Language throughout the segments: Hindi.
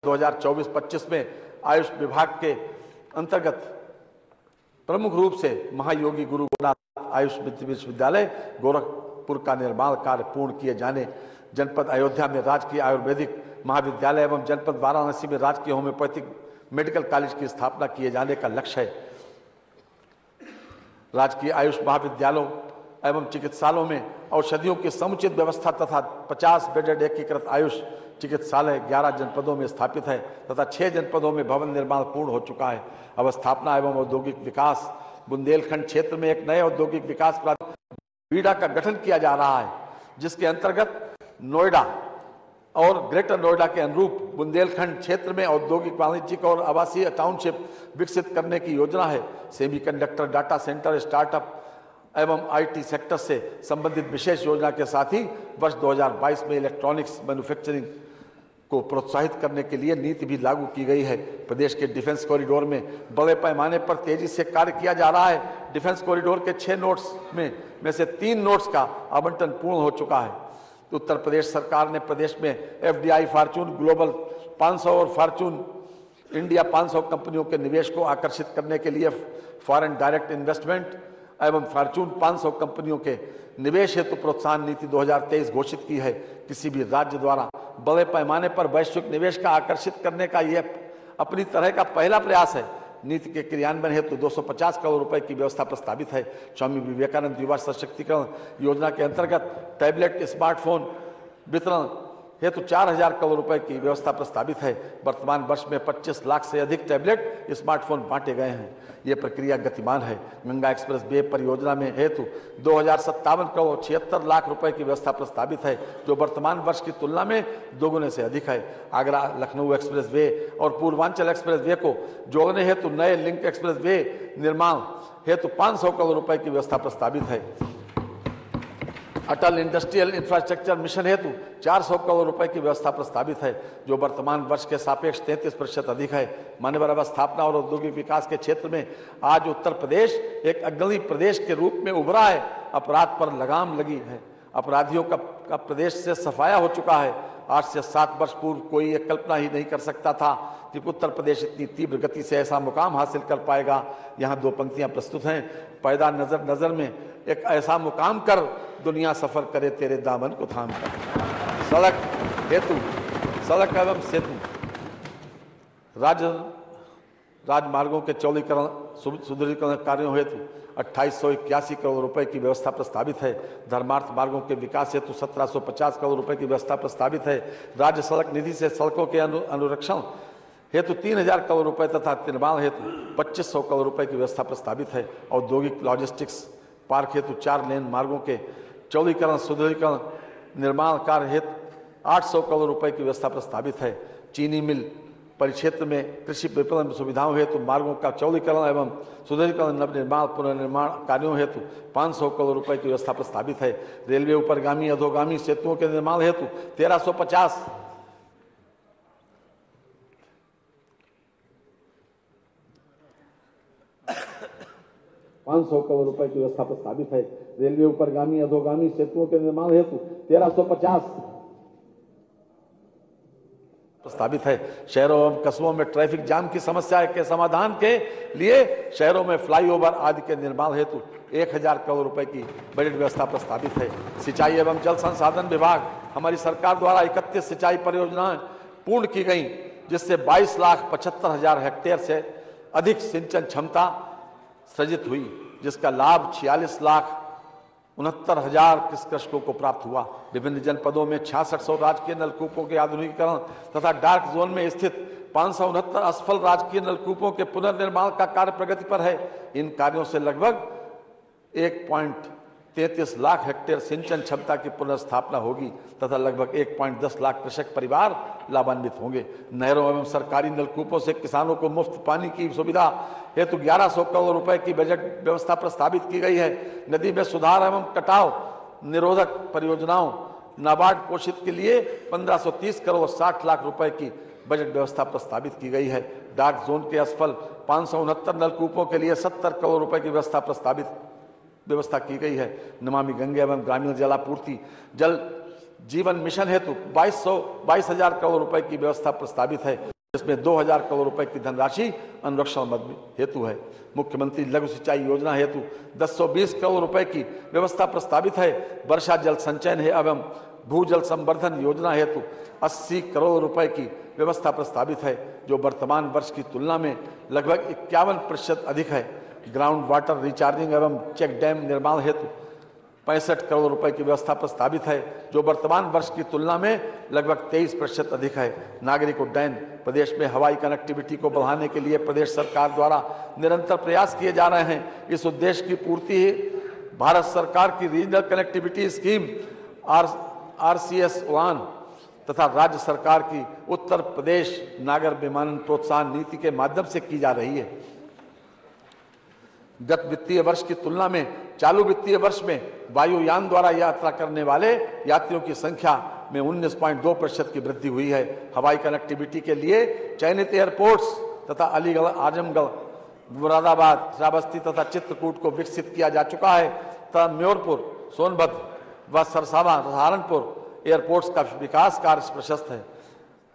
2024-25 में आयुष विभाग के अंतर्गत प्रमुख रूप से महायोगी गुरु गोरखनाथ आयुष विश्वविद्यालय गोरखपुर का निर्माण कार्य पूर्ण किए जाने, जनपद अयोध्या में राजकीय आयुर्वेदिक महाविद्यालय एवं जनपद वाराणसी में राजकीय होम्योपैथिक मेडिकल कॉलेज की स्थापना किए जाने का लक्ष्य है। राजकीय आयुष महाविद्यालयों एवं चिकित्सालयों में औषधियों की समुचित व्यवस्था तथा 50 बेडेड एकीकृत आयुष चिकित्सालय 11 जनपदों में स्थापित है तथा 6 जनपदों में भवन निर्माण पूर्ण हो चुका है। अवस्थापना एवं औद्योगिक विकास बुंदेलखंड क्षेत्र में एक नए औद्योगिक विकास प्राधिकरण बीडा का गठन किया जा रहा है, जिसके अंतर्गत नोएडा और ग्रेटर नोएडा के अनुरूप बुंदेलखंड क्षेत्र में औद्योगिक, वाणिज्यिक और आवासीय टाउनशिप विकसित करने की योजना है। सेमीकंडक्टर, डाटा सेंटर, स्टार्टअप एवं आईटी सेक्टर से संबंधित विशेष योजना के साथ ही वर्ष 2022 में इलेक्ट्रॉनिक्स मैन्युफैक्चरिंग को प्रोत्साहित करने के लिए नीति भी लागू की गई है। प्रदेश के डिफेंस कॉरिडोर में बड़े पैमाने पर तेजी से कार्य किया जा रहा है। डिफेंस कॉरिडोर के 6 नोड्स में से 3 नोड्स का आवंटन पूर्ण हो चुका है। उत्तर प्रदेश सरकार ने प्रदेश में एफडीआई, फॉर्च्यून ग्लोबल 500 और फॉर्च्यून इंडिया 500 कंपनियों के निवेश को आकर्षित करने के लिए फॉरेन डायरेक्ट इन्वेस्टमेंट एवं फॉर्च्यून 500 कंपनियों के निवेश हेतु प्रोत्साहन नीति 2023 घोषित की है। किसी भी राज्य द्वारा बड़े पैमाने पर वैश्विक निवेश का आकर्षित करने का यह अपनी तरह का पहला प्रयास है। नीति के क्रियान्वयन हेतु 250 करोड़ रुपए की व्यवस्था प्रस्तावित है। स्वामी विवेकानंद युवा सशक्तिकरण योजना के अंतर्गत टैबलेट, स्मार्टफोन वितरण हेतु 4000 करोड़ रुपए की व्यवस्था प्रस्तावित है। वर्तमान वर्ष में 25 लाख से अधिक टैबलेट, स्मार्टफोन बांटे गए हैं। ये प्रक्रिया गतिमान है। गंगा एक्सप्रेस वे परियोजना में हेतु 2057 करोड़ 76 लाख रुपए की व्यवस्था प्रस्तावित है, जो वर्तमान वर्ष की तुलना में दोगुने से अधिक है। आगरा लखनऊ एक्सप्रेस वे और पूर्वांचल एक्सप्रेस वे को जोड़ने हेतु नए लिंक एक्सप्रेस वे निर्माण हेतु 500 करोड़ रुपए की व्यवस्था प्रस्तावित है। अटल इंडस्ट्रियल इंफ्रास्ट्रक्चर मिशन हेतु 400 करोड़ रुपए की व्यवस्था प्रस्तावित है, जो वर्तमान वर्ष के सापेक्ष 33% अधिक है। मानव अवस्थापना और औद्योगिक विकास के क्षेत्र में आज उत्तर प्रदेश एक अग्रणी प्रदेश के रूप में उभरा है। अपराध पर लगाम लगी है। अपराधियों का प्रदेश से सफाया हो चुका है। आज से 7 वर्ष पूर्व कोई ये कल्पना ही नहीं कर सकता था कि उत्तर प्रदेश इतनी तीव्र गति से ऐसा मुकाम हासिल कर पाएगा। यहाँ 2 पंक्तियां प्रस्तुत हैं। पैदा नजर नजर में एक ऐसा मुकाम कर, दुनिया सफर करे तेरे दामन को थाम कर। सड़क एवं सेतु राजमार्गों के चौड़ीकरण, सुदृढ़ीकरण कार्यों हेतु 2881 करोड़ रुपए की व्यवस्था प्रस्तावित है। धर्मार्थ मार्गों के विकास हेतु 1750 करोड़ रुपए की व्यवस्था प्रस्तावित है। राज्य सड़क निधि से सड़कों के अनुरक्षण हेतु 3000 करोड़ रुपए तथा निर्माण हेतु 2500 करोड़ रुपए की व्यवस्था प्रस्तावित है। औद्योगिक लॉजिस्टिक्स पार्क हेतु 4 लेन मार्गों के चौड़ीकरण, सुदृढ़ीकरण, निर्माण कार्य हेतु 800 करोड़ रुपए की व्यवस्था प्रस्तावित है। चीनी मिल परिक्षेत्र में कृषि विपणन सुविधाओं हेतु मार्गों का चौड़ीकरण एवं सुदृढ़ीकरण, नवनिर्माण, पुनर्निर्माण कार्यों हेतु 500 करोड़ रुपए की व्यवस्था प्रस्तावित है। रेलवे ऊपरगामी अधोगामी सेतुओं के निर्माण हेतु 1350 500 करोड़ रुपए की व्यवस्था प्रस्तावित है। रेलवे ऊपरगामी अधोगामी सेतुओं के निर्माण हेतु 1350 प्रस्तावित है। शहरों एवं कस्बों में ट्रैफिक जाम की समस्या के समाधान के लिए शहरों में फ्लाईओवर आदि के निर्माण हेतु 1000 करोड़ रुपए की बजट व्यवस्था प्रस्तावित है। सिंचाई एवं जल संसाधन विभाग हमारी सरकार द्वारा 31 सिंचाई परियोजनाएं पूर्ण की गई, जिससे 22,75,000 हेक्टेयर से अधिक सिंचन क्षमता सृजित हुई, जिसका लाभ 46,69,000 कृषकों को प्राप्त हुआ। विभिन्न जनपदों में 6600 राजकीय नलकूपों के आधुनिकीकरण तथा डार्क जोन में स्थित 569 असफल राजकीय नलकूपों के पुनर्निर्माण का कार्य प्रगति पर है। इन कार्यों से लगभग 1.33 लाख हेक्टेयर सिंचन क्षमता की पुनर्स्थापना होगी तथा लगभग 1.10 लाख कृषक परिवार लाभान्वित होंगे। नहरों एवं सरकारी नलकूपों से किसानों को मुफ्त पानी की सुविधा हेतु 1100 करोड़ रुपए की बजट व्यवस्था प्रस्तावित की गई है। नदी में सुधार एवं कटाव निरोधक परियोजनाओं नाबार्ड पोषित के लिए 1530 करोड़ 60 लाख रुपए की बजट व्यवस्था प्रस्तावित की गई है। डार्क जोन के असफल 569 नलकूपों के लिए 70 करोड़ रुपए की व्यवस्था की गई है। नमामि गंगे एवं ग्रामीण जलापूर्ति जल जीवन मिशन हेतु 22,000 करोड़ रुपए की व्यवस्था प्रस्तावित है। इसमें 2000 करोड़ रुपए की धनराशि अनुरक्षण मद हेतु है। मुख्यमंत्री लघु सिंचाई योजना हेतु 1020 करोड़ रुपए की व्यवस्था प्रस्तावित है। वर्षा जल संचयन है एवं भूजल संवर्धन योजना हेतु 80 करोड़ रुपए की व्यवस्था प्रस्तावित है, जो वर्तमान वर्ष की तुलना में लगभग 51% अधिक है। ग्राउंड वाटर रिचार्जिंग एवं चेक डैम निर्माण हेतु 65 करोड़ रुपए की व्यवस्था प्रस्तावित है, जो वर्तमान वर्ष की तुलना में लगभग 23% अधिक है। नागरिक उड्डयन, प्रदेश में हवाई कनेक्टिविटी को बढ़ाने के लिए प्रदेश सरकार द्वारा निरंतर प्रयास किए जा रहे हैं। इस उद्देश्य की पूर्ति भारत सरकार की रीजनल कनेक्टिविटी स्कीम RCS उड़ान तथा राज्य सरकार की उत्तर प्रदेश नागर विमानन प्रोत्साहन नीति के माध्यम से की जा रही है। गत वित्तीय वर्ष की तुलना में चालू वित्तीय वर्ष में वायुयान द्वारा यात्रा करने वाले यात्रियों की संख्या में 19.2% की वृद्धि हुई है। हवाई कनेक्टिविटी के लिए चयनित एयरपोर्ट्स तथा अलीगढ़, आजमगढ़, मुरादाबाद, श्रावस्ती तथा चित्रकूट को विकसित किया जा चुका है तथा म्योरपुर, सोनभद्र व सरसावा, सहारनपुर एयरपोर्ट्स का विकास कार्य प्रशस्त है।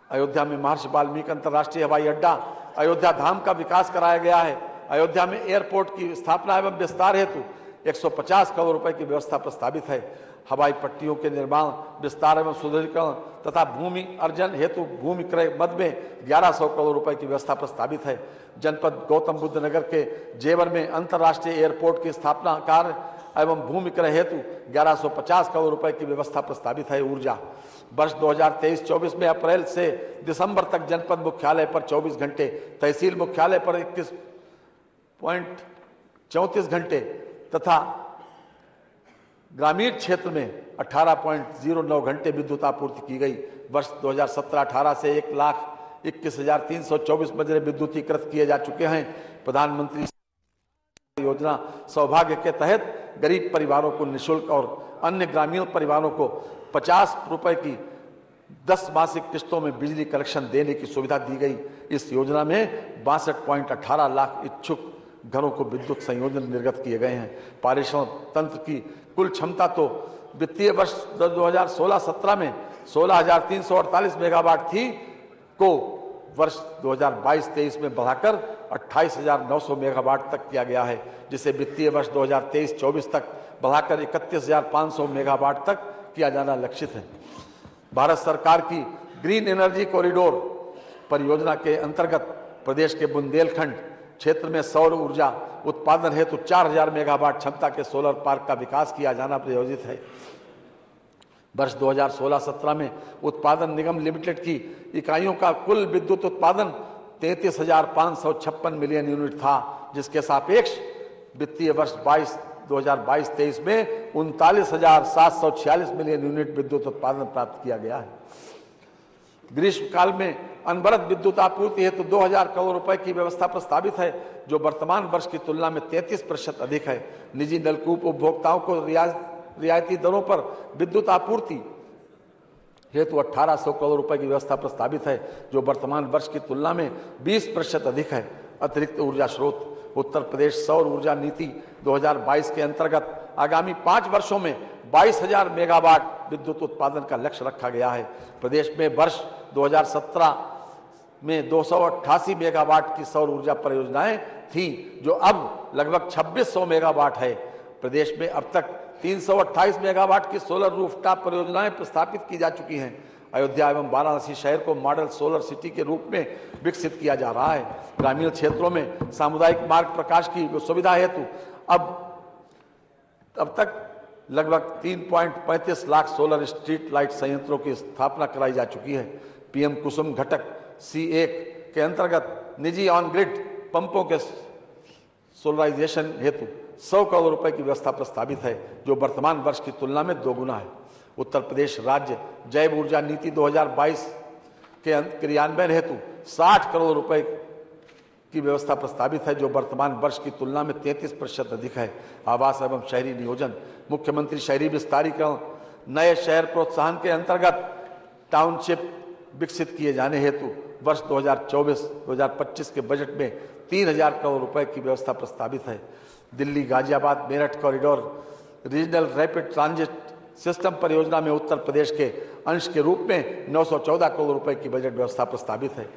अयोध्या में महर्षि वाल्मीकि अंतर्राष्ट्रीय हवाई अड्डा, अयोध्या धाम का विकास कराया गया है। अयोध्या में एयरपोर्ट की स्थापना एवं विस्तार हेतु 150 करोड़ रुपए की व्यवस्था प्रस्तावित है। हवाई पट्टियों के निर्माण, विस्तार एवं सुदृढ़ीकरण तथा भूमि अर्जन हेतु भूमि क्रय मद में 1100 करोड़ रुपए की व्यवस्था प्रस्तावित है। जनपद गौतम बुद्ध नगर के जेवर में अंतर्राष्ट्रीय एयरपोर्ट की स्थापना कार्य एवं भूमि क्रय हेतु 1150 करोड़ रुपए की व्यवस्था प्रस्तावित है। ऊर्जा, वर्ष 2023-24 में अप्रैल से दिसंबर तक जनपद मुख्यालय पर 24 घंटे, तहसील मुख्यालय पर 21.34 घंटे तथा ग्रामीण क्षेत्र में 18.09 घंटे विद्युत आपूर्ति की गई। वर्ष 2017-18 से 1,21,324 मजरे विद्युतीकृत किए जा चुके हैं। प्रधानमंत्री योजना सौभाग्य के तहत गरीब परिवारों को निःशुल्क और अन्य ग्रामीण परिवारों को 50 रुपए की 10 मासिक किस्तों में बिजली कनेक्शन देने की सुविधा दी गई। इस योजना में 62.18 लाख इच्छुक घरों को विद्युत संयोजन निर्गत किए गए हैं। पारेषण तंत्र की कुल क्षमता तो वित्तीय वर्ष 2016-17 में 16,348 मेगावाट थी, को वर्ष 2022-23 में बढ़ाकर 28,900 मेगावाट तक किया गया है, जिसे वित्तीय वर्ष 2023-24 तक बढ़ाकर 31,500 मेगावाट तक किया जाना लक्षित है। भारत सरकार की ग्रीन एनर्जी कॉरिडोर परियोजना के अंतर्गत प्रदेश के बुंदेलखंड क्षेत्र में सौर ऊर्जा उत्पादन हेतु 4,000 मेगावाट क्षमता के सोलर पार्क का विकास किया जाना प्रयोजित है। वर्ष 2016-17 में उत्पादन निगम लिमिटेड की इकाइयों का कुल विद्युत उत्पादन 33,556 मिलियन यूनिट था, जिसके सापेक्ष वित्तीय वर्ष 2022-23 में 39,746 मिलियन यूनिट विद्युत उत्पादन प्राप्त किया गया है। ग्रीष्मकाल में अनवरत विद्युत आपूर्ति हेतु 2,000 करोड़ रुपए की व्यवस्था प्रस्तावित है, जो वर्तमान वर्ष की तुलना में 33% अधिक है। निजी नलकूप उपभोक्ताओं को रियायती दरों पर विद्युत आपूर्ति हेतु 1,800 करोड़ रुपए की व्यवस्था प्रस्तावित है, जो वर्तमान वर्ष की तुलना में 20% अधिक है। अतिरिक्त ऊर्जा स्रोत, उत्तर प्रदेश सौर ऊर्जा नीति 2022 के अंतर्गत आगामी 5 वर्षों में 22,000 मेगावाट विद्युत उत्पादन का लक्ष्य रखा गया है। प्रदेश में वर्ष 2017 में 288 मेगावाट की सौर ऊर्जा परियोजनाएं थीं, जो अब लगभग 2600 मेगावाट है। प्रदेश में अब तक 328 मेगावाट की सोलर रूफटॉप परियोजनाएं प्रस्तापित की जा चुकी हैं। अयोध्या एवं वाराणसी शहर को मॉडल सोलर सिटी के रूप में विकसित किया जा रहा है। ग्रामीण क्षेत्रों में सामुदायिक मार्ग प्रकाश की सुविधा हेतु अब तक लगभग 3.35 लाख सोलर स्ट्रीट लाइट संयंत्रों की स्थापना कराई जा चुकी है। पीएम कुसुम घटक C1 के अंतर्गत निजी ऑन ग्रिड पंपों के सोलराइजेशन हेतु 100 करोड़ रुपए की व्यवस्था प्रस्तावित है, जो वर्तमान वर्ष की तुलना में 2 गुना है। उत्तर प्रदेश राज्य जैव ऊर्जा नीति 2022 के क्रियान्वयन हेतु 60 करोड़ रुपए की व्यवस्था प्रस्तावित है, जो वर्तमान वर्ष की तुलना में 33% अधिक है। आवास एवं शहरी नियोजन, मुख्यमंत्री शहरी विस्तारीकरण नए शहर प्रोत्साहन के अंतर्गत टाउनशिप विकसित किए जाने हेतु वर्ष 2024-2025 के बजट में 3,000 करोड़ रुपए की व्यवस्था प्रस्तावित है। Delhi Ghaziabad Meerut corridor regional rapid transit system परियोजना में उत्तर प्रदेश के अंश के रूप में 914 करोड़ रुपए की बजट व्यवस्था प्रस्तावित है।